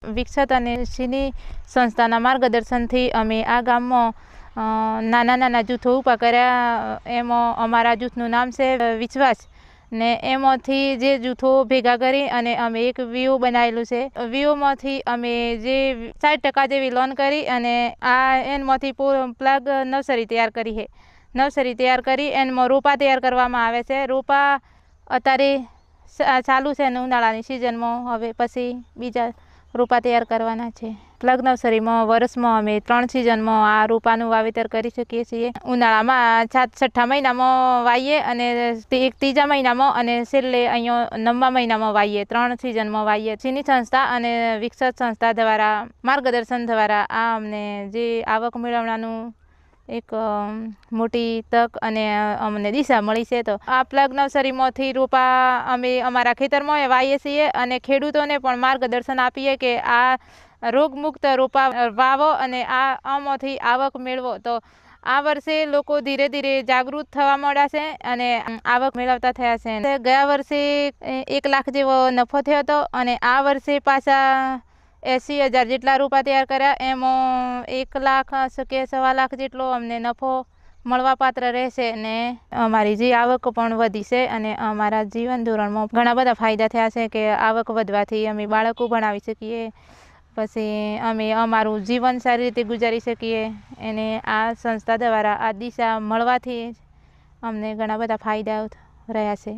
વિકસત અને ચીની સંસ્થાના માર્ગદર્શનથી અમે આ ગામમાં નાના નાના જૂથો ઊભા કર્યા। એમાં અમારા જૂથનું નામ છે વિશ્વાસ ને એમાંથી જે જૂથો ભેગા કરી અને અમે એક વીઓ બનાવેલું છે। વીઓમાંથી અમે જે 60% જેવી લોન કરી અને એનમાંથી પ્લગ નર્સરી તૈયાર કરી છે। નર્સરી તૈયાર કરી એમાં રોપા તૈયાર કરવામાં આવે છે। રોપા અત્યારે ચાલુ છે ને ઉનાળાની સિઝનમાં હવે પછી બીજા રોપા તૈયાર કરવાના છે। પ્લગ નર્સરીમાં વર્ષમાં અમે 3 સિઝનમાં આ રોપાનું વાવેતર કરી શકીએ છીએ। ઉનાળામાં છઠ્ઠા મહિનામાં વાવીએ અને ત્રીજા મહિનામાં અને છેલ્લે અહીંયા 9મા મહિનામાં વાવીએ। 3 સિઝનમાં વાવીએ। ચીની સંસ્થા અને વિકસત સંસ્થા દ્વારા માર્ગદર્શન દ્વારા આ અમને જે આવક મેળવવાનું એક મોટી તક અને અમને દિશા મળી છે। તો આ પ્લગ નર્સરીમાંથી રોપા અમે અમારા ખેતરમાં વાવીએ છીએ અને ખેડૂતોને પણ માર્ગદર્શન આપીએ કે આ રોગમુક્ત રોપા વાવો અને આમાંથી આવક મેળવો। તો આ વર્ષે લોકો ધીરે ધીરે જાગૃત થવા મળ્યા છે અને આવક મેળવતા થયા છે। ગયા વર્ષે 1 લાખ જેવો નફો થયો હતો અને આ વર્ષે પાછા 80,000 જેટલા રોપા તૈયાર કર્યા। એમાં 1 લાખ કે 1.25 લાખ જેટલો અમને નફો મળવાપાત્ર રહેશે ને અમારી જે આવક પણ વધી છે અને અમારા જીવન ધોરણમાં ઘણા બધા ફાયદા થયા છે કે આવક વધવાથી અમે બાળકો ભણાવી શકીએ, પછી અમે અમારું જીવન સારી રીતે ગુજારી શકીએ। અને આ સંસ્થા દ્વારા આ દિશા મળવાથી અમને ઘણા બધા ફાયદાઓ રહ્યા છે।